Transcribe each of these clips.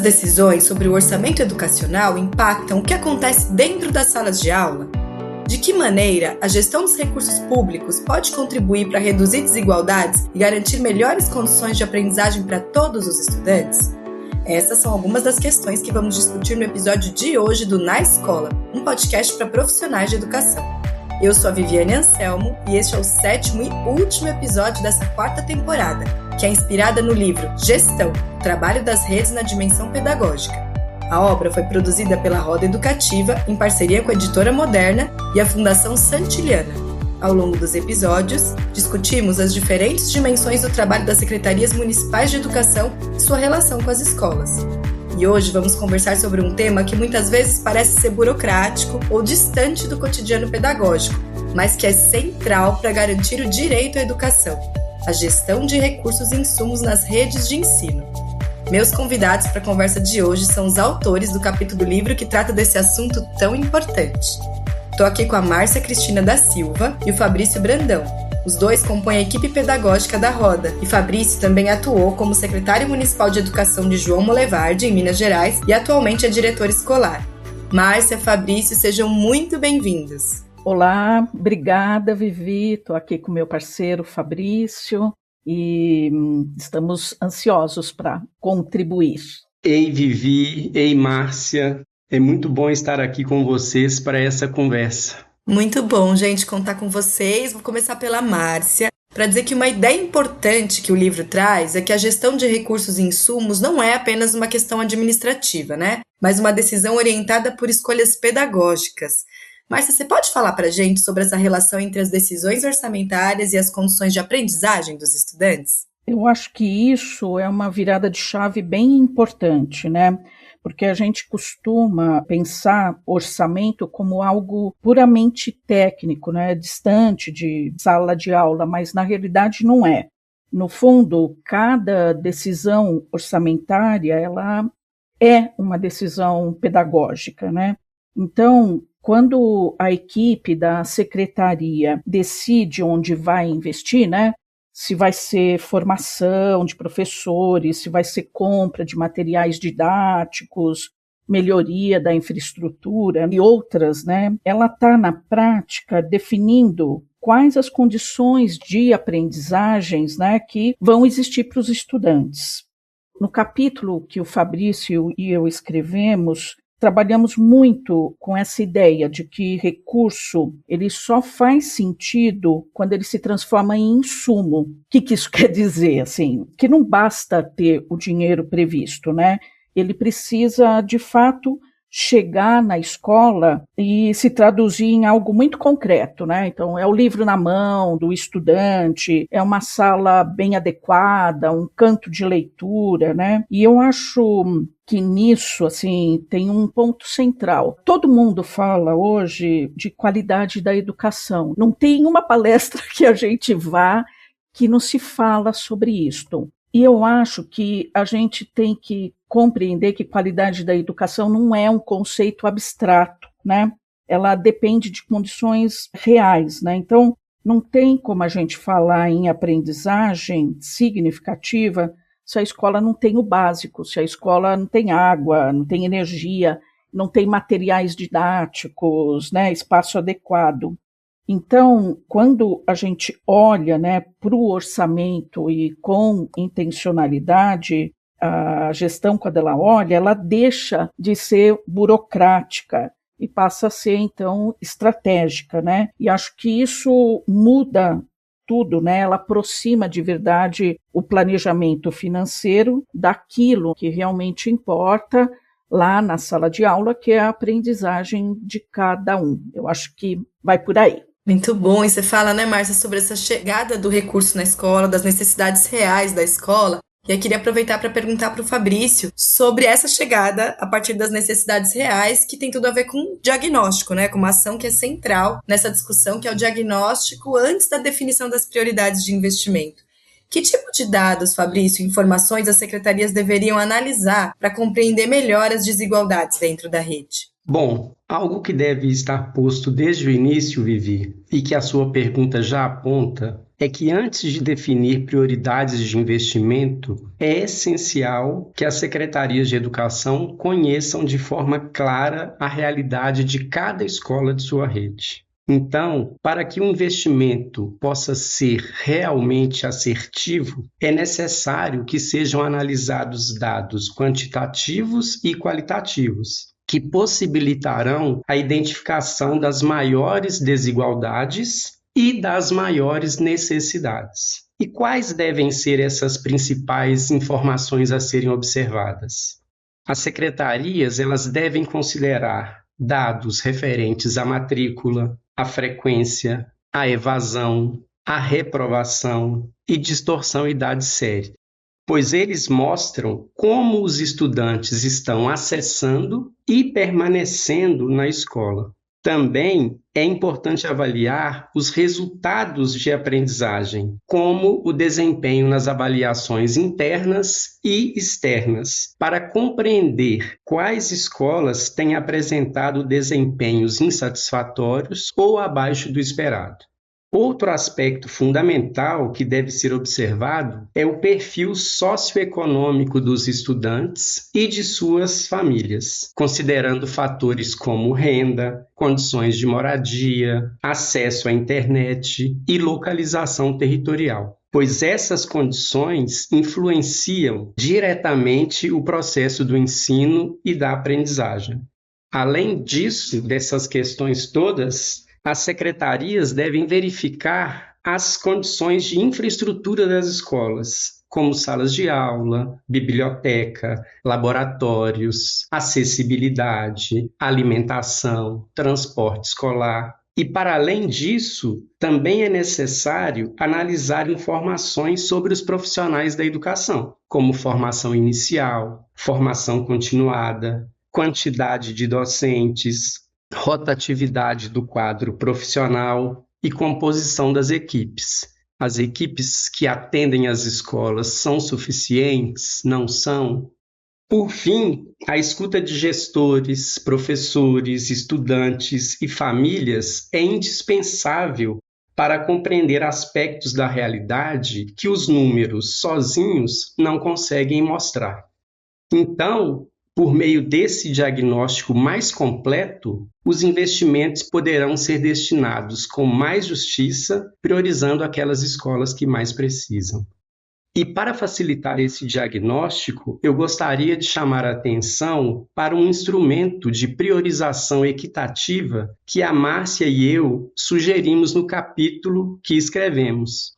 decisões sobre o orçamento educacional impactam o que acontece dentro das salas de aula? De que maneira a gestão dos recursos públicos pode contribuir para reduzir desigualdades e garantir melhores condições de aprendizagem para todos os estudantes? Essas são algumas das questões que vamos discutir no episódio de hoje do Na Escola, um podcast para profissionais de educação. Eu sou a Viviane Anselmo e este é o 7º e último episódio dessa 4ª temporada, que é inspirada no livro Gestão, o trabalho das redes na dimensão pedagógica. A obra foi produzida pela Roda Educativa em parceria com a Editora Moderna e a Fundação Santiliana. Ao longo dos episódios, discutimos as diferentes dimensões do trabalho das secretarias municipais de educação e sua relação com as escolas. E hoje vamos conversar sobre um tema que muitas vezes parece ser burocrático ou distante do cotidiano pedagógico, mas que é central para garantir o direito à educação: a gestão de recursos e insumos nas redes de ensino. Meus convidados para a conversa de hoje são os autores do capítulo do livro que trata desse assunto tão importante. Estou aqui com a Márcia Cristina da Silva e o Fabrício Brandão. Os dois compõem a equipe pedagógica da Roda, e Fabrício também atuou como secretário municipal de educação de João Molevade, em Minas Gerais, e atualmente é diretor escolar. Márcia, Fabrício, sejam muito bem-vindos. Olá, obrigada, Vivi. Estou aqui com meu parceiro Fabrício e estamos ansiosos para contribuir. Ei, Vivi, ei, Márcia. É muito bom estar aqui com vocês para essa conversa. Muito bom, gente, contar com vocês. Vou começar pela Márcia, para dizer que uma ideia importante que o livro traz é que a gestão de recursos e insumos não é apenas uma questão administrativa, né? Mas uma decisão orientada por escolhas pedagógicas. Márcia, você pode falar para a gente sobre essa relação entre as decisões orçamentárias e as condições de aprendizagem dos estudantes? Eu acho que isso é uma virada de chave bem importante, né? Porque a gente costuma pensar orçamento como algo puramente técnico, né? Distante de sala de aula, mas na realidade não é. No fundo, cada decisão orçamentária, ela é uma decisão pedagógica, né? Então, quando a equipe da secretaria decide onde vai investir, né? Se vai ser formação de professores, se vai ser compra de materiais didáticos, melhoria da infraestrutura e outras, né? Ela está, na prática, definindo quais as condições de aprendizagens, né, que vão existir para os estudantes. No capítulo que o Fabrício e eu escrevemos, trabalhamos muito com essa ideia de que recurso ele só faz sentido quando ele se transforma em insumo. O que isso quer dizer? Assim, que não basta ter o dinheiro previsto, né? Ele precisa, de fato, chegar na escola e se traduzir em algo muito concreto, né? Então, é o livro na mão do estudante, é uma sala bem adequada, um canto de leitura, né? E eu acho que nisso, assim, tem um ponto central. Todo mundo fala hoje de qualidade da educação. Não tem uma palestra que a gente vá que não se fala sobre isto. E eu acho que a gente tem que compreender que qualidade da educação não é um conceito abstrato, né? Ela depende de condições reais, né? Então, não tem como a gente falar em aprendizagem significativa se a escola não tem o básico, se a escola não tem água, não tem energia, não tem materiais didáticos, né? Espaço adequado. Então, quando a gente olha, né, para o orçamento e com intencionalidade, a gestão, quando ela olha, ela deixa de ser burocrática e passa a ser, então, estratégica, né? E acho que isso muda tudo, né? Ela aproxima de verdade o planejamento financeiro daquilo que realmente importa lá na sala de aula, que é a aprendizagem de cada um. Eu acho que vai por aí. Muito bom, e você fala, né, Márcia, sobre essa chegada do recurso na escola, das necessidades reais da escola. E eu queria aproveitar para perguntar para o Fabrício sobre essa chegada a partir das necessidades reais, que tem tudo a ver com diagnóstico, né, com uma ação que é central nessa discussão, que é o diagnóstico antes da definição das prioridades de investimento. Que tipo de dados, Fabrício, informações as secretarias deveriam analisar para compreender melhor as desigualdades dentro da rede? Bom, algo que deve estar posto desde o início, Vivi, e que a sua pergunta já aponta, é que antes de definir prioridades de investimento, é essencial que as secretarias de educação conheçam de forma clara a realidade de cada escola de sua rede. Então, para que o investimento possa ser realmente assertivo, é necessário que sejam analisados dados quantitativos e qualitativos, que possibilitarão a identificação das maiores desigualdades e das maiores necessidades. E quais devem ser essas principais informações a serem observadas? As secretarias, elas devem considerar dados referentes à matrícula, à frequência, à evasão, à reprovação e distorção idade série, pois eles mostram como os estudantes estão acessando e permanecendo na escola. Também é importante avaliar os resultados de aprendizagem, como o desempenho nas avaliações internas e externas, para compreender quais escolas têm apresentado desempenhos insatisfatórios ou abaixo do esperado. Outro aspecto fundamental que deve ser observado é o perfil socioeconômico dos estudantes e de suas famílias, considerando fatores como renda, condições de moradia, acesso à internet e localização territorial, pois essas condições influenciam diretamente o processo do ensino e da aprendizagem. Além disso, dessas questões todas, as secretarias devem verificar as condições de infraestrutura das escolas, como salas de aula, biblioteca, laboratórios, acessibilidade, alimentação, transporte escolar. E, para além disso, também é necessário analisar informações sobre os profissionais da educação, como formação inicial, formação continuada, quantidade de docentes, rotatividade do quadro profissional e composição das equipes. As equipes que atendem as escolas são suficientes? Não são? Por fim, a escuta de gestores, professores, estudantes e famílias é indispensável para compreender aspectos da realidade que os números sozinhos não conseguem mostrar. Então, por meio desse diagnóstico mais completo, os investimentos poderão ser destinados com mais justiça, priorizando aquelas escolas que mais precisam. E para facilitar esse diagnóstico, eu gostaria de chamar a atenção para um instrumento de priorização equitativa que a Márcia e eu sugerimos no capítulo que escrevemos,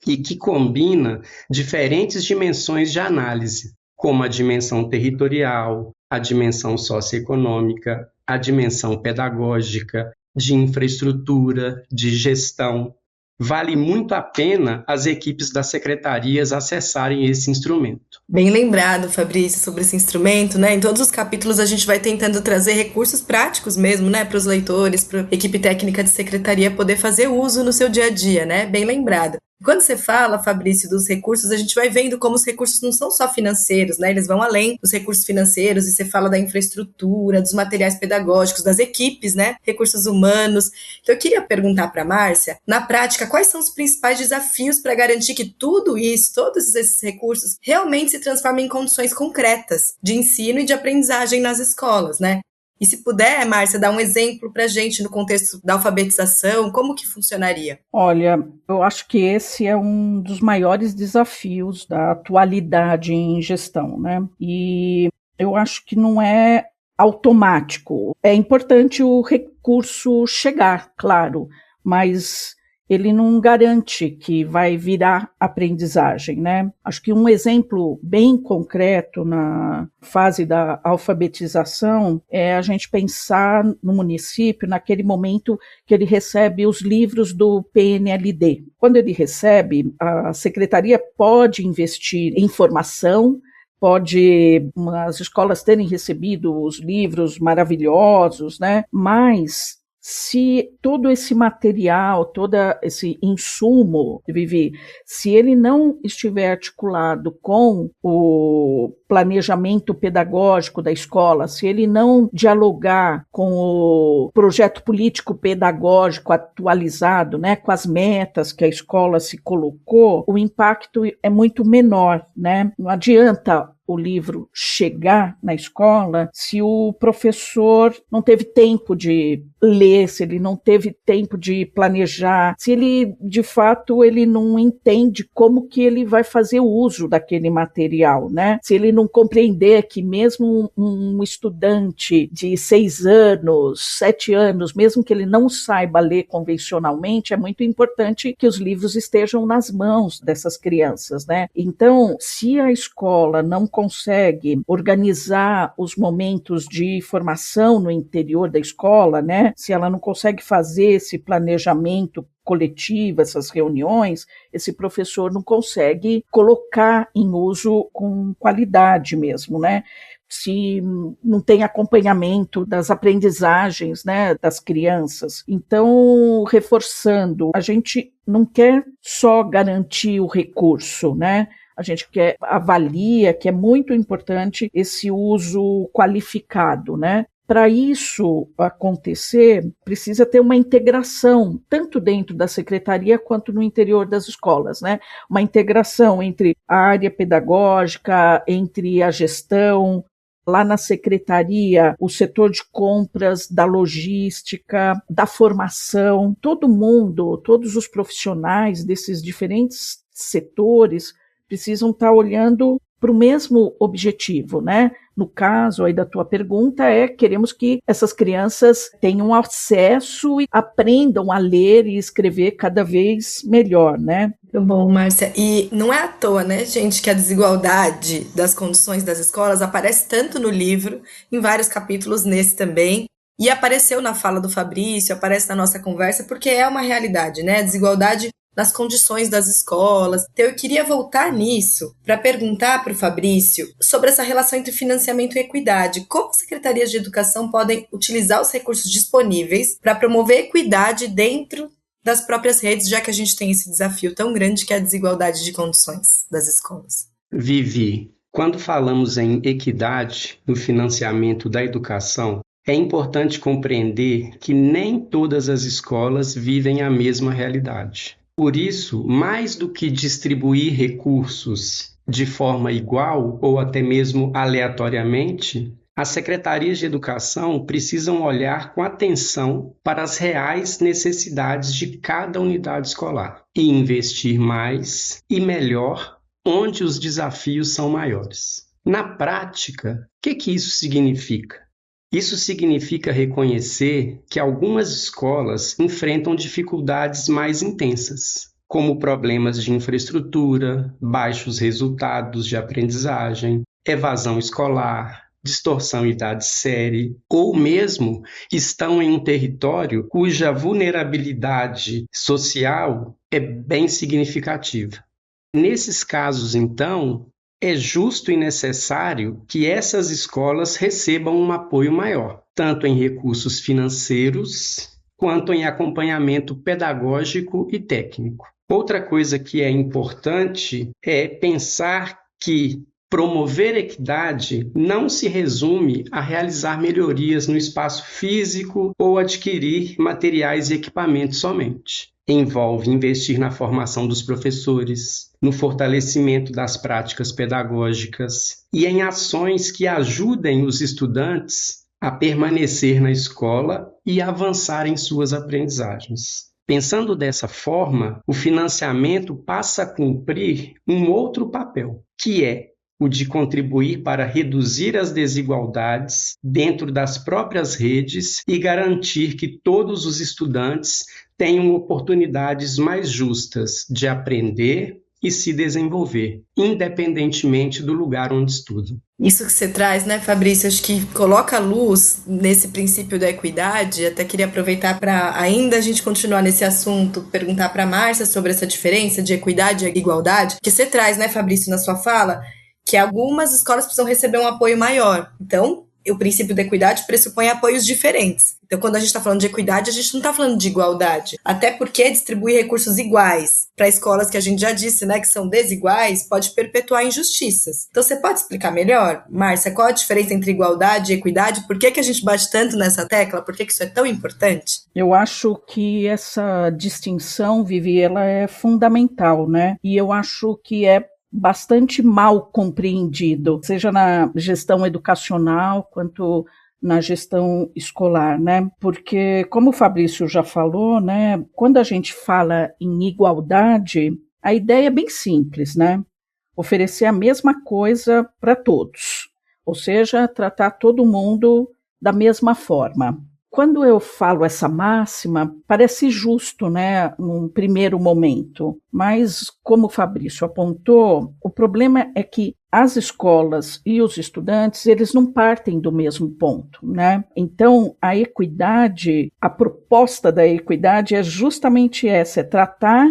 e que combina diferentes dimensões de análise, como a dimensão territorial, a dimensão socioeconômica, a dimensão pedagógica, de infraestrutura, de gestão. Vale muito a pena as equipes das secretarias acessarem esse instrumento. Bem lembrado, Fabrício, sobre esse instrumento, né? Em todos os capítulos a gente vai tentando trazer recursos práticos mesmo, né? Para os leitores, para a equipe técnica de secretaria poder fazer uso no seu dia a dia, né? Bem lembrado. Quando você fala, Fabrício, dos recursos, a gente vai vendo como os recursos não são só financeiros, né? Eles vão além dos recursos financeiros, e você fala da infraestrutura, dos materiais pedagógicos, das equipes, né? Recursos humanos. Então, eu queria perguntar para a Márcia, na prática, quais são os principais desafios para garantir que tudo isso, todos esses recursos, realmente se transformem em condições concretas de ensino e de aprendizagem nas escolas, né? E se puder, Márcia, dar um exemplo para a gente no contexto da alfabetização, como que funcionaria? Olha, eu acho que esse é um dos maiores desafios da atualidade em gestão, né? E eu acho que não é automático. É importante o recurso chegar, claro, mas ele não garante que vai virar aprendizagem, né? Acho que um exemplo bem concreto na fase da alfabetização é a gente pensar no município naquele momento que ele recebe os livros do PNLD. Quando ele recebe, a secretaria pode investir em formação, pode as escolas terem recebido os livros maravilhosos, né? Mas se todo esse material, todo esse insumo, Vivi, se ele não estiver articulado com o planejamento pedagógico da escola, se ele não dialogar com o projeto político pedagógico atualizado, né, com as metas que a escola se colocou, o impacto é muito menor, né? Não adianta o livro chegar na escola se o professor não teve tempo de ler, se ele não teve tempo de planejar, se ele, de fato, ele não entende como que ele vai fazer uso daquele material, né? Se ele não compreender que mesmo um estudante de 6 anos, 7 anos, mesmo que ele não saiba ler convencionalmente, é muito importante que os livros estejam nas mãos dessas crianças, né? Então, se a escola não consegue organizar os momentos de formação no interior da escola, né? Se ela não consegue fazer esse planejamento coletivo, essas reuniões, esse professor não consegue colocar em uso com qualidade mesmo, né? Se não tem acompanhamento das aprendizagens, né, das crianças. Então, reforçando, a gente não quer só garantir o recurso, né? A gente avalia que é muito importante esse uso qualificado, né? Para isso acontecer, precisa ter uma integração, tanto dentro da secretaria quanto no interior das escolas, né? Uma integração entre a área pedagógica, entre a gestão, lá na secretaria, o setor de compras, da logística, da formação, todo mundo, todos os profissionais desses diferentes setores precisam estar olhando para o mesmo objetivo, né? No caso aí da tua pergunta queremos que essas crianças tenham acesso e aprendam a ler e escrever cada vez melhor, né? Muito bom, Márcia. E não é à toa, né, gente, que a desigualdade das condições das escolas aparece tanto no livro, em vários capítulos, nesse também, e apareceu na fala do Fabrício, aparece na nossa conversa, porque é uma realidade, né? A desigualdade nas condições das escolas. Então eu queria voltar nisso para perguntar para o Fabrício sobre essa relação entre financiamento e equidade. Como as secretarias de educação podem utilizar os recursos disponíveis para promover equidade dentro das próprias redes, já que a gente tem esse desafio tão grande que é a desigualdade de condições das escolas? Vivi, quando falamos em equidade no financiamento da educação, é importante compreender que nem todas as escolas vivem a mesma realidade. Por isso, mais do que distribuir recursos de forma igual ou até mesmo aleatoriamente, as secretarias de educação precisam olhar com atenção para as reais necessidades de cada unidade escolar e investir mais e melhor onde os desafios são maiores. Na prática, o que isso significa? Isso significa reconhecer que algumas escolas enfrentam dificuldades mais intensas, como problemas de infraestrutura, baixos resultados de aprendizagem, evasão escolar, distorção em idade-série, ou mesmo estão em um território cuja vulnerabilidade social é bem significativa. Nesses casos, então, é justo e necessário que essas escolas recebam um apoio maior, tanto em recursos financeiros quanto em acompanhamento pedagógico e técnico. Outra coisa que é importante é pensar que promover equidade não se resume a realizar melhorias no espaço físico ou adquirir materiais e equipamentos somente. Envolve investir na formação dos professores, no fortalecimento das práticas pedagógicas e em ações que ajudem os estudantes a permanecer na escola e avançar em suas aprendizagens. Pensando dessa forma, o financiamento passa a cumprir um outro papel, que é o de contribuir para reduzir as desigualdades dentro das próprias redes e garantir que todos os estudantes tenham oportunidades mais justas de aprender e se desenvolver, independentemente do lugar onde estudam. Isso que você traz, né, Fabrício, acho que coloca luz nesse princípio da equidade. Até queria aproveitar para, ainda a gente continuar nesse assunto, perguntar para a Márcia sobre essa diferença de equidade e igualdade, que você traz, né, Fabrício, na sua fala, que algumas escolas precisam receber um apoio maior. Então, o princípio da equidade pressupõe apoios diferentes. Então, quando a gente está falando de equidade, a gente não está falando de igualdade. Até porque distribuir recursos iguais para escolas que a gente já disse, né, que são desiguais, pode perpetuar injustiças. Então, você pode explicar melhor, Márcia, qual a diferença entre igualdade e equidade? Por que a gente bate tanto nessa tecla? Por que isso é tão importante? Eu acho que essa distinção, Vivi, ela é fundamental, né? E eu acho que é bastante mal compreendido, seja na gestão educacional quanto na gestão escolar, né? Porque, como o Fabrício já falou, né, quando a gente fala em igualdade, a ideia é bem simples, né? Oferecer a mesma coisa para todos, ou seja, tratar todo mundo da mesma forma. Quando eu falo essa máxima, parece justo, né, num primeiro momento, mas como o Fabrício apontou, o problema é que as escolas e os estudantes, eles não partem do mesmo ponto, né? Então, a equidade, a proposta da equidade é justamente essa, é tratar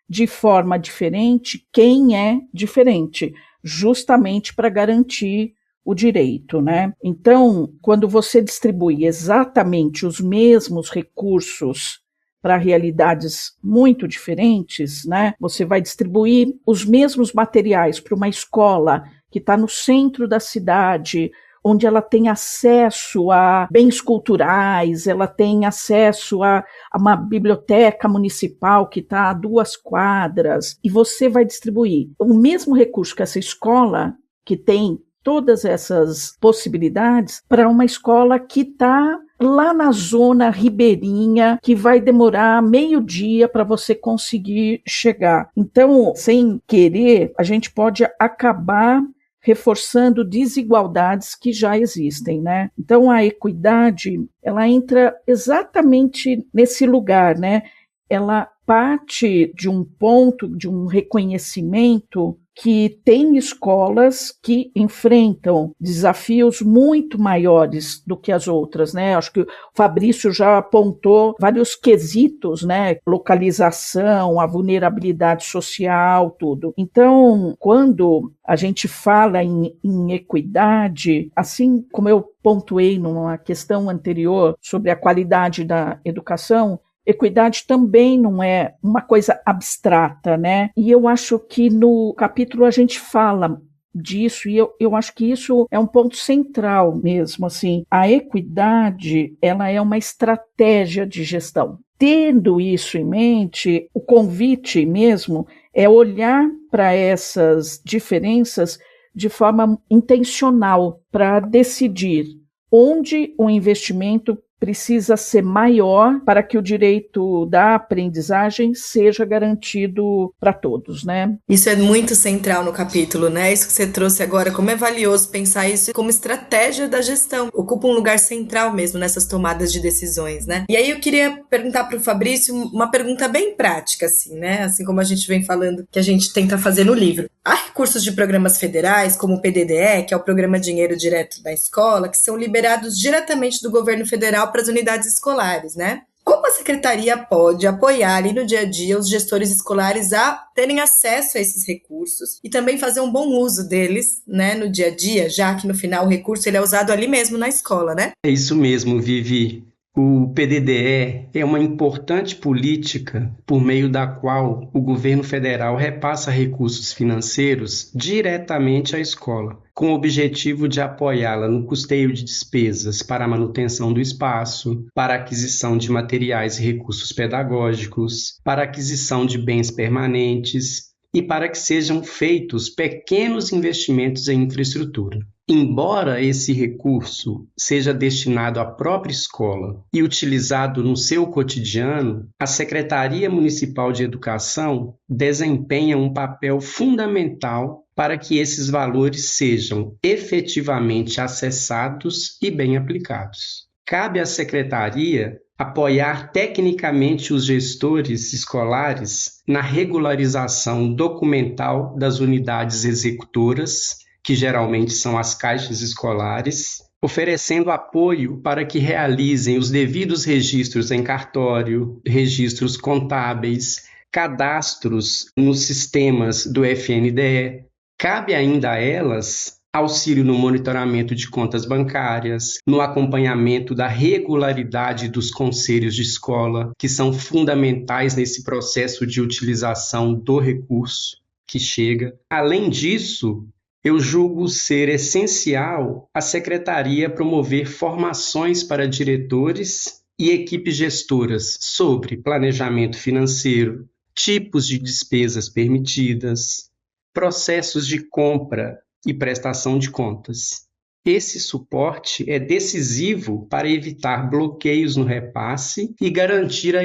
de forma diferente quem é diferente, justamente para garantir o direito, né? Então, quando você distribui exatamente os mesmos recursos para realidades muito diferentes, né? Você vai distribuir os mesmos materiais para uma escola que está no centro da cidade, onde ela tem acesso a bens culturais, ela tem acesso a uma biblioteca municipal que está a 2 quadras, e você vai distribuir o mesmo recurso que essa escola, que tem todas essas possibilidades, para uma escola que está lá na zona ribeirinha, que vai demorar meio-dia para você conseguir chegar. Então, sem querer, a gente pode acabar reforçando desigualdades que já existem, né? Então, a equidade, ela entra exatamente nesse lugar, né? Ela parte de um ponto, de um reconhecimento que tem escolas que enfrentam desafios muito maiores do que as outras, né? Acho que o Fabrício já apontou vários quesitos, né? Localização, a vulnerabilidade social, tudo. Então, quando a gente fala em equidade, assim como eu pontuei numa questão anterior sobre a qualidade da educação, equidade também não é uma coisa abstrata, né? E eu acho que no capítulo a gente fala disso, e eu acho que isso é um ponto central mesmo, assim. A equidade, ela é uma estratégia de gestão. Tendo isso em mente, o convite mesmo é olhar para essas diferenças de forma intencional para decidir onde o investimento precisa ser maior para que o direito da aprendizagem seja garantido para todos, né? Isso é muito central no capítulo, né? Isso que você trouxe agora, como é valioso pensar isso como estratégia da gestão. Ocupa um lugar central mesmo nessas tomadas de decisões, né? E aí eu queria perguntar para o Fabrício uma pergunta bem prática, assim, né? Assim como a gente vem falando que a gente tenta fazer no livro. Há recursos de programas federais, como o PDDE, que é o Programa Dinheiro Direto da Escola, que são liberados diretamente do governo federal para as unidades escolares, né? Como a secretaria pode apoiar ali no dia a dia os gestores escolares a terem acesso a esses recursos e também fazer um bom uso deles, né, no dia a dia, já que no final o recurso ele é usado ali mesmo na escola, né? É isso mesmo, Vivi. O PDDE é uma importante política por meio da qual o governo federal repassa recursos financeiros diretamente à escola, com o objetivo de apoiá-la no custeio de despesas para a manutenção do espaço, para a aquisição de materiais e recursos pedagógicos, para a aquisição de bens permanentes e para que sejam feitos pequenos investimentos em infraestrutura. Embora esse recurso seja destinado à própria escola e utilizado no seu cotidiano, a Secretaria Municipal de Educação desempenha um papel fundamental para que esses valores sejam efetivamente acessados e bem aplicados. Cabe à Secretaria apoiar tecnicamente os gestores escolares na regularização documental das unidades executoras, que geralmente são as caixas escolares, oferecendo apoio para que realizem os devidos registros em cartório, registros contábeis, cadastros nos sistemas do FNDE. Cabe ainda a elas auxílio no monitoramento de contas bancárias, no acompanhamento da regularidade dos conselhos de escola, que são fundamentais nesse processo de utilização do recurso que chega. Além disso, eu julgo ser essencial a secretaria promover formações para diretores e equipes gestoras sobre planejamento financeiro, tipos de despesas permitidas, processos de compra e prestação de contas. Esse suporte é decisivo para evitar bloqueios no repasse e garantir a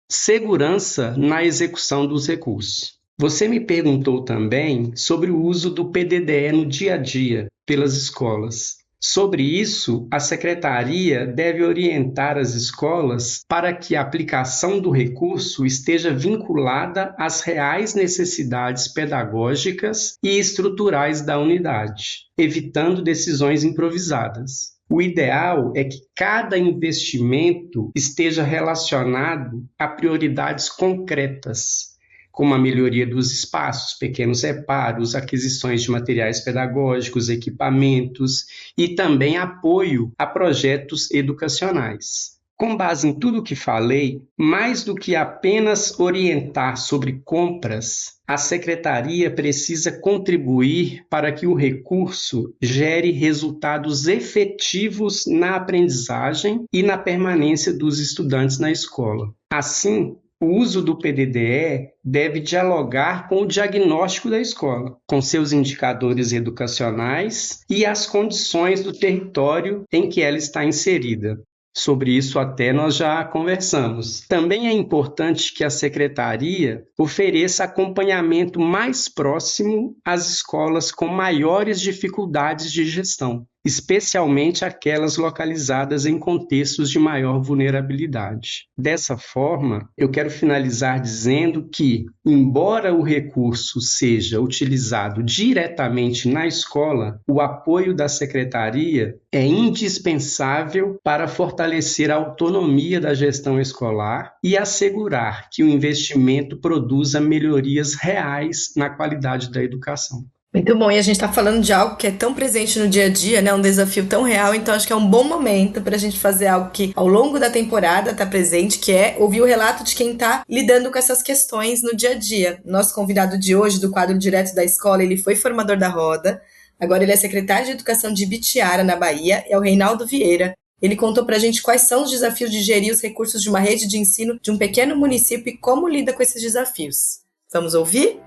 segurança na execução dos recursos. Você me perguntou também sobre o uso do PDDE no dia a dia pelas escolas. Sobre isso, a secretaria deve orientar as escolas para que a aplicação do recurso esteja vinculada às reais necessidades pedagógicas e estruturais da unidade, evitando decisões improvisadas. O ideal é que cada investimento esteja relacionado a prioridades concretas, como a melhoria dos espaços, pequenos reparos, aquisições de materiais pedagógicos, equipamentos e também apoio a projetos educacionais. Com base em tudo o que falei, mais do que apenas orientar sobre compras, a secretaria precisa contribuir para que o recurso gere resultados efetivos na aprendizagem e na permanência dos estudantes na escola. Assim, o uso do PDDE deve dialogar com o diagnóstico da escola, com seus indicadores educacionais e as condições do território em que ela está inserida. Sobre isso até nós já conversamos. Também é importante que a secretaria ofereça acompanhamento mais próximo às escolas com maiores dificuldades de gestão, especialmente aquelas localizadas em contextos de maior vulnerabilidade. Dessa forma, eu quero finalizar dizendo que, embora o recurso seja utilizado diretamente na escola, o apoio da secretaria é indispensável para fortalecer a autonomia da gestão escolar e assegurar que o investimento produza melhorias reais na qualidade da educação. Muito bom, e a gente está falando de algo que é tão presente no dia a dia, né? Um desafio tão real, então acho que é um bom momento para a gente fazer algo que ao longo da temporada está presente, que é ouvir o relato de quem está lidando com essas questões no dia a dia. Nosso convidado de hoje, do quadro Direto da Escola, ele foi formador da Roda, agora ele é secretário de Educação de Ibitiara, na Bahia, é o Reinaldo Vieira. Ele contou para a gente quais são os desafios de gerir os recursos de uma rede de ensino de um pequeno município e como lida com esses desafios. Vamos ouvir?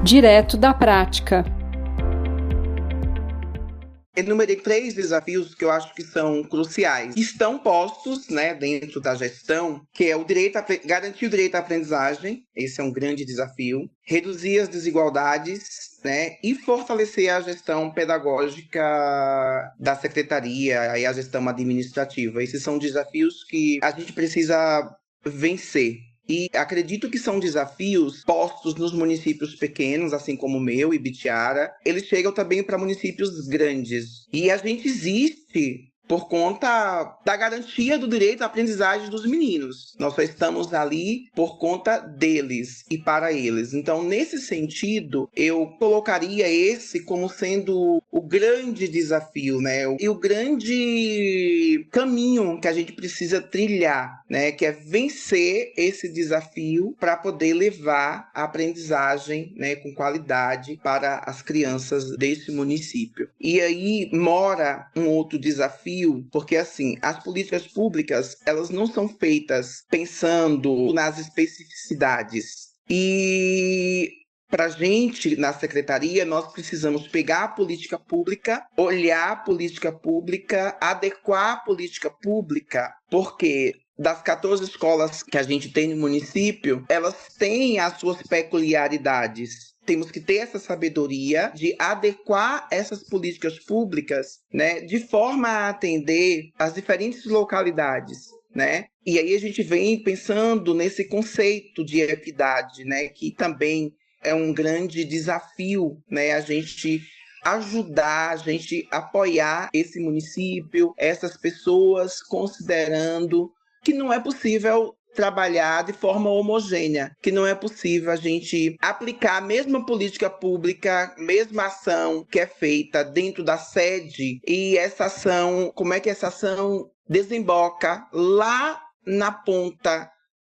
Direto da prática. Enumerei 3 desafios que eu acho que são cruciais. Estão postos, dentro da gestão, que é garantir o direito à aprendizagem, esse é um grande desafio, reduzir as desigualdades, e fortalecer a gestão pedagógica da secretaria e a gestão administrativa. Esses são desafios que a gente precisa vencer. E acredito que são desafios postos nos municípios pequenos, assim como o meu, Ibitiara. Eles chegam também para municípios grandes. E a gente existe por conta da garantia do direito à aprendizagem dos meninos. Nós só estamos ali por conta deles e para eles. Então, nesse sentido, eu colocaria esse como sendo o grande desafio, e o grande caminho que a gente precisa trilhar, que é vencer esse desafio para poder levar a aprendizagem, com qualidade para as crianças desse município. E aí mora um outro desafio, porque assim, as políticas públicas, elas não são feitas pensando nas especificidades. E para a gente, na secretaria, nós precisamos pegar a política pública, olhar a política pública, adequar a política pública, porque das 14 escolas que a gente tem no município, elas têm as suas peculiaridades. Temos que ter essa sabedoria de adequar essas políticas públicas, de forma a atender as diferentes localidades, E aí a gente vem pensando nesse conceito de equidade, que também é um grande desafio, a gente ajudar, a gente apoiar esse município, essas pessoas, considerando que não é possível trabalhar de forma homogênea, que não é possível a gente aplicar a mesma política pública, mesma ação que é feita dentro da sede, e essa ação, como é que essa ação desemboca lá na ponta,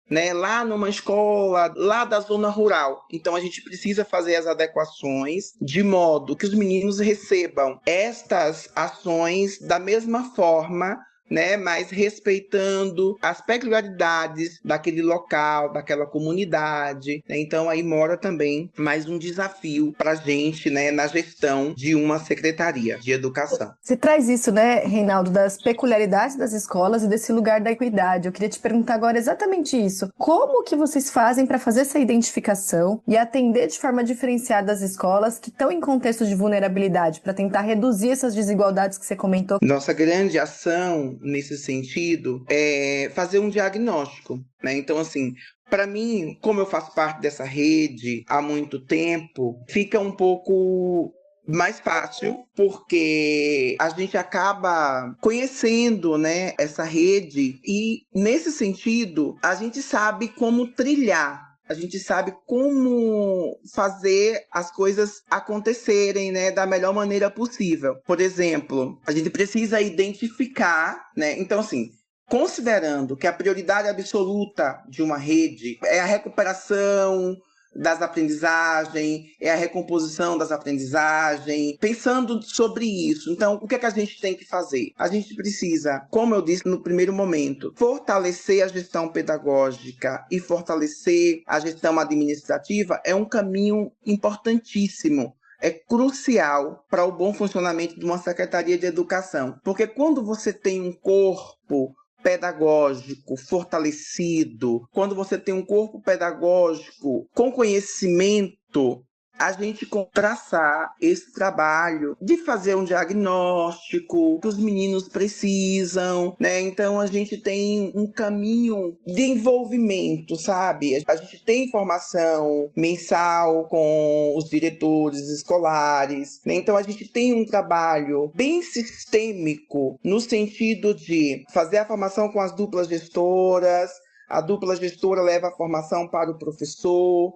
né, lá numa escola, lá da zona rural. Então a gente precisa fazer as adequações de modo que os meninos recebam estas ações da mesma forma, né, mas respeitando as peculiaridades daquele local, daquela comunidade, né? Então aí mora também mais um desafio para a gente, né, na gestão de uma secretaria de educação. Você traz isso, né, Reinaldo, das peculiaridades das escolas e desse lugar da equidade. Eu queria te perguntar agora exatamente isso. Como que vocês fazem para fazer essa identificação e atender de forma diferenciada as escolas que estão em contexto de vulnerabilidade, para tentar reduzir essas desigualdades que você comentou? Nossa grande ação nesse sentido é fazer um diagnóstico, né? Então, assim, para mim, como eu faço parte dessa rede há muito tempo, fica um pouco mais fácil, porque a gente acaba conhecendo, né, essa rede e, nesse sentido, a gente sabe como trilhar. A gente sabe como fazer as coisas acontecerem, né, da melhor maneira possível. Por exemplo, a gente precisa identificar, né? Então, assim, considerando que a prioridade absoluta de uma rede é a recuperação das aprendizagens, é a recomposição das aprendizagens, pensando sobre isso. Então, o que é que a gente tem que fazer? A gente precisa, como eu disse no primeiro momento, fortalecer a gestão pedagógica e fortalecer a gestão administrativa é um caminho importantíssimo. É crucial para o bom funcionamento de uma Secretaria de Educação. Porque quando você tem um corpo pedagógico fortalecido, quando você tem um corpo pedagógico com conhecimento, a gente traçar esse trabalho de fazer um diagnóstico que os meninos precisam, né? Então a gente tem um caminho de envolvimento, sabe? A gente tem informação mensal com os diretores escolares, né? Então a gente tem um trabalho bem sistêmico no sentido de fazer a formação com as duplas gestoras, a dupla gestora leva a formação para o professor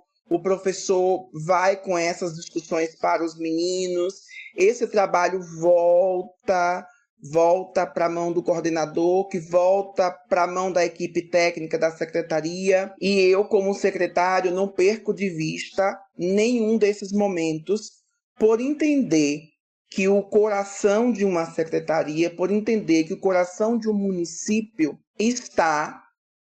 vai com essas discussões para os meninos, esse trabalho volta para a mão do coordenador, que volta para a mão da equipe técnica da secretaria, e eu, como secretário, não perco de vista nenhum desses momentos, por entender que o coração de uma secretaria, por entender que o coração de um município está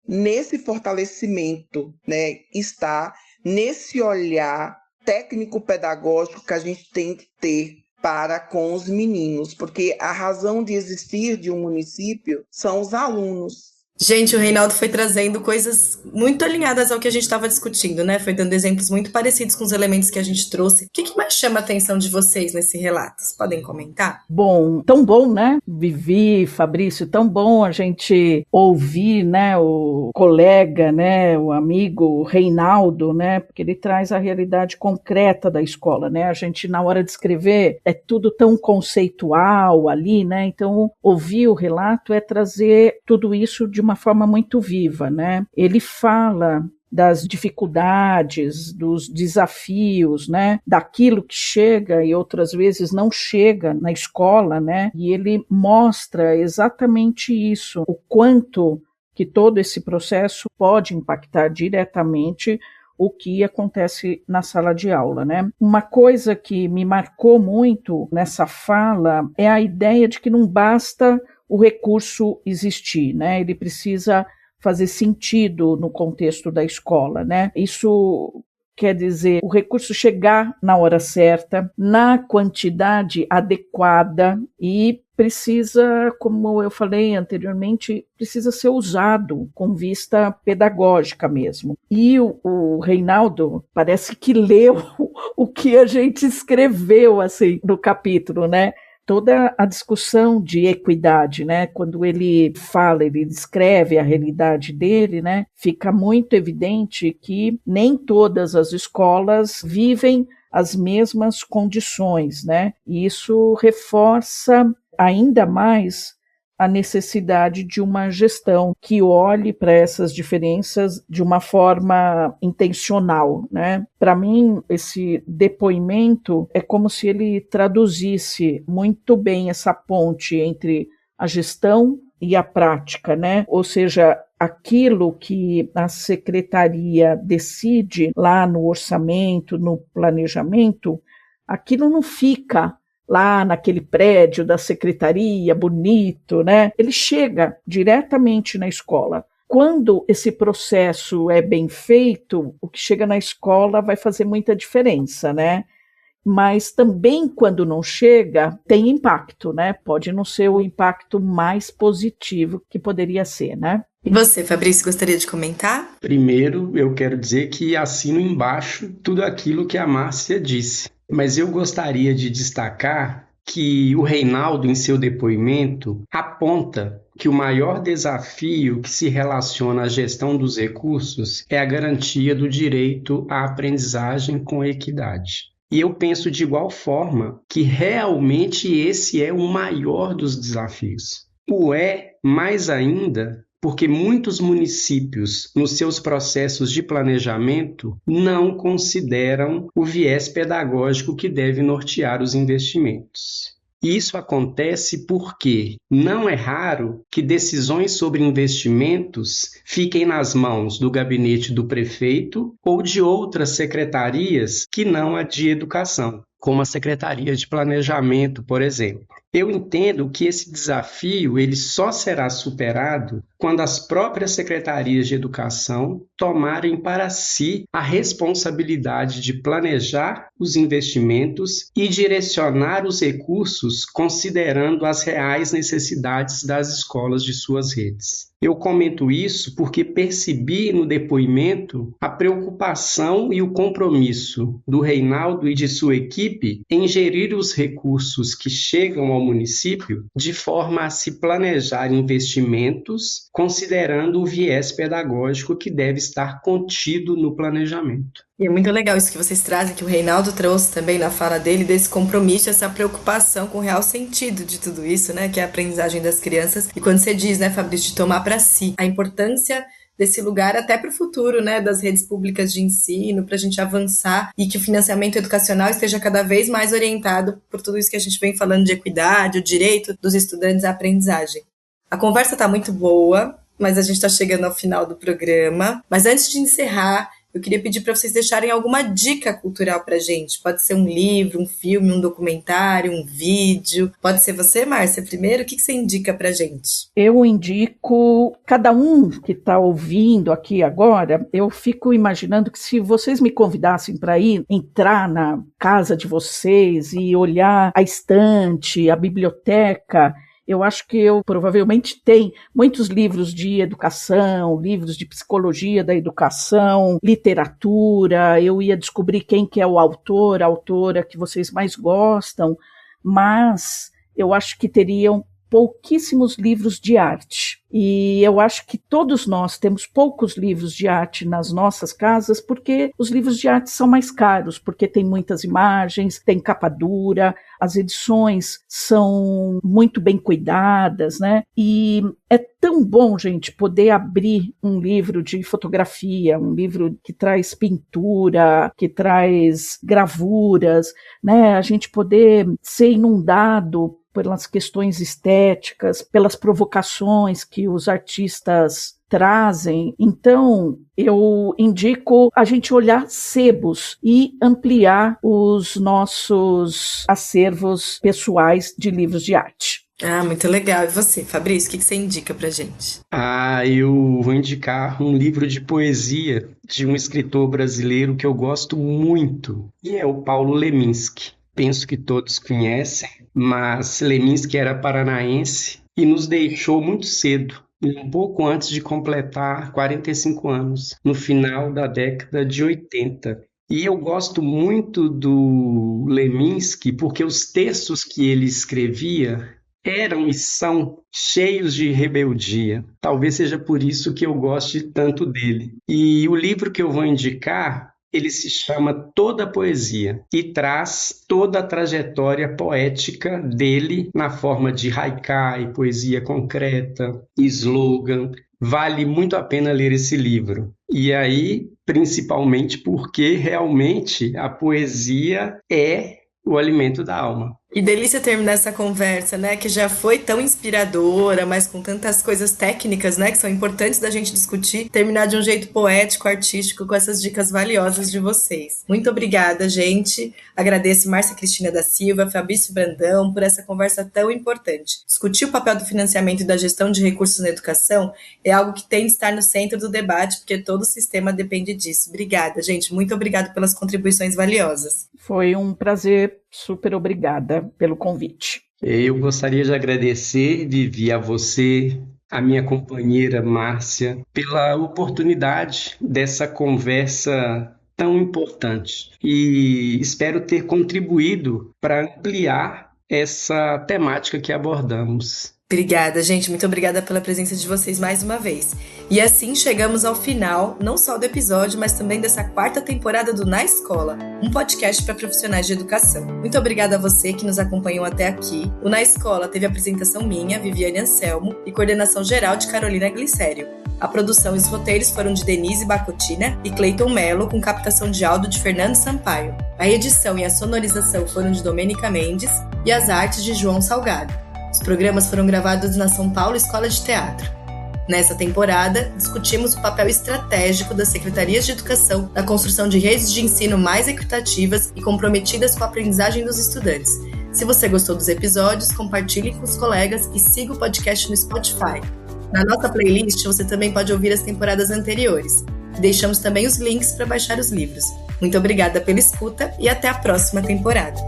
nesse fortalecimento, né? Está nesse olhar técnico-pedagógico que a gente tem que ter para com os meninos, porque a razão de existir de um município são os alunos. Gente, o Reinaldo foi trazendo coisas muito alinhadas ao que a gente estava discutindo, né? Foi dando exemplos muito parecidos com os elementos que a gente trouxe. O que mais chama a atenção de vocês nesse relato? Vocês podem comentar? Bom, tão bom, né? Vivi, Fabrício, tão bom a gente ouvir, né, o colega, né, o amigo o Reinaldo, né? Porque ele traz a realidade concreta da escola, né? A gente, na hora de escrever, é tudo tão conceitual ali, né? Então, ouvir o relato é trazer tudo isso de uma forma muito viva, né? Ele fala das dificuldades, dos desafios, né? Daquilo que chega e outras vezes não chega na escola, né? E ele mostra exatamente isso, o quanto que todo esse processo pode impactar diretamente o que acontece na sala de aula, né? Uma coisa que me marcou muito nessa fala é a ideia de que não basta o recurso existir, né? Ele precisa fazer sentido no contexto da escola, né? Isso quer dizer o recurso chegar na hora certa, na quantidade adequada e precisa, como eu falei anteriormente, precisa ser usado com vista pedagógica mesmo. E o Reinaldo parece que leu o que a gente escreveu assim no capítulo, né? Toda a discussão de equidade, né? Quando ele fala, ele descreve a realidade dele, né? Fica muito evidente que nem todas as escolas vivem as mesmas condições, né? E isso reforça ainda mais a necessidade de uma gestão que olhe para essas diferenças de uma forma intencional, né? Para mim, esse depoimento é como se ele traduzisse muito bem essa ponte entre a gestão e a prática, né? Ou seja, aquilo que a secretaria decide lá no orçamento, no planejamento, aquilo não fica lá naquele prédio da secretaria, bonito, né? Ele chega diretamente na escola. Quando esse processo é bem feito, o que chega na escola vai fazer muita diferença, né? Mas também quando não chega, tem impacto, né? Pode não ser o impacto mais positivo que poderia ser, né? E você, Fabrício, gostaria de comentar? Primeiro, eu quero dizer que assino embaixo tudo aquilo que a Márcia disse. Mas eu gostaria de destacar que o Reinaldo, em seu depoimento, aponta que o maior desafio que se relaciona à gestão dos recursos é a garantia do direito à aprendizagem com equidade. E eu penso de igual forma que realmente esse é o maior dos desafios. O mais ainda, porque muitos municípios, nos seus processos de planejamento, não consideram o viés pedagógico que deve nortear os investimentos. Isso acontece porque não é raro que decisões sobre investimentos fiquem nas mãos do gabinete do prefeito ou de outras secretarias que não a de educação, como a Secretaria de Planejamento, por exemplo. Eu entendo que esse desafio ele só será superado quando as próprias secretarias de educação tomarem para si a responsabilidade de planejar os investimentos e direcionar os recursos considerando as reais necessidades das escolas de suas redes. Eu comento isso porque percebi no depoimento a preocupação e o compromisso do Reinaldo e de sua equipe em gerir os recursos que chegam ao município de forma a se planejar investimentos considerando o viés pedagógico que deve estar contido no planejamento. E é muito legal isso que vocês trazem, que o Reinaldo trouxe também na fala dele, desse compromisso, essa preocupação com o real sentido de tudo isso, né, que é a aprendizagem das crianças. E quando você diz, né, Fabrício, de tomar para si a importância desse lugar até para o futuro, né, das redes públicas de ensino, para a gente avançar e que o financiamento educacional esteja cada vez mais orientado por tudo isso que a gente vem falando de equidade, o direito dos estudantes à aprendizagem. A conversa está muito boa, mas a gente está chegando ao final do programa. Mas antes de encerrar, eu queria pedir para vocês deixarem alguma dica cultural para a gente. Pode ser um livro, um filme, um documentário, um vídeo. Pode ser você, Márcia, primeiro? O que você indica para a gente? Eu indico, cada um que está ouvindo aqui agora, eu fico imaginando que se vocês me convidassem para ir entrar na casa de vocês e olhar a estante, a biblioteca, eu acho que eu provavelmente tenho muitos livros de educação, livros de psicologia da educação, literatura, eu ia descobrir quem que é o autor, a autora que vocês mais gostam, mas eu acho que teriam pouquíssimos livros de arte. E eu acho que todos nós temos poucos livros de arte nas nossas casas, porque os livros de arte são mais caros, porque tem muitas imagens, tem capa dura, as edições são muito bem cuidadas, né? E é tão bom, gente, poder abrir um livro de fotografia, um livro que traz pintura, que traz gravuras, né? A gente poder ser inundado pelas questões estéticas, pelas provocações que os artistas trazem. Então, eu indico a gente olhar sebos e ampliar os nossos acervos pessoais de livros de arte. Ah, muito legal. E você, Fabrício, o que você indica pra gente? Eu vou indicar um livro de poesia de um escritor brasileiro que eu gosto muito, e é o Paulo Leminski. Penso que todos conhecem, mas Leminski era paranaense e nos deixou muito cedo, um pouco antes de completar 45 anos, no final da década de 80. E eu gosto muito do Leminski porque os textos que ele escrevia eram e são cheios de rebeldia. Talvez seja por isso que eu goste tanto dele. E o livro que eu vou indicar ele se chama Toda a Poesia e traz toda a trajetória poética dele na forma de haikai, poesia concreta, slogan. Vale muito a pena ler esse livro. E aí, principalmente porque realmente a poesia é o alimento da alma. E delícia terminar essa conversa, né, que já foi tão inspiradora, mas com tantas coisas técnicas, né, que são importantes da gente discutir, terminar de um jeito poético, artístico, com essas dicas valiosas de vocês. Muito obrigada, gente. Agradeço Márcia Cristina da Silva, Fabrício Brandão, por essa conversa tão importante. Discutir o papel do financiamento e da gestão de recursos na educação é algo que tem de estar no centro do debate, porque todo o sistema depende disso. Obrigada, gente. Muito obrigada pelas contribuições valiosas. Foi um prazer, super obrigada pelo convite. Eu gostaria de agradecer, Vivi, a você, a minha companheira Márcia, pela oportunidade dessa conversa tão importante. E espero ter contribuído para ampliar essa temática que abordamos. Obrigada, gente. Muito obrigada pela presença de vocês mais uma vez. E assim chegamos ao final, não só do episódio, mas também dessa 4ª temporada do Na Escola, um podcast para profissionais de educação. Muito obrigada a você que nos acompanhou até aqui. O Na Escola teve apresentação minha, Viviane Anselmo, e coordenação geral de Carolina Glicério. A produção e os roteiros foram de Denise Bacotina e Cleiton Mello, com captação de áudio de Fernando Sampaio. A edição e a sonorização foram de Domênica Mendes e as artes de João Salgado. Os programas foram gravados na São Paulo Escola de Teatro. Nessa temporada, discutimos o papel estratégico das secretarias de educação na construção de redes de ensino mais equitativas e comprometidas com a aprendizagem dos estudantes. Se você gostou dos episódios, compartilhe com os colegas e siga o podcast no Spotify. Na nossa playlist, você também pode ouvir as temporadas anteriores. Deixamos também os links para baixar os livros. Muito obrigada pela escuta e até a próxima temporada.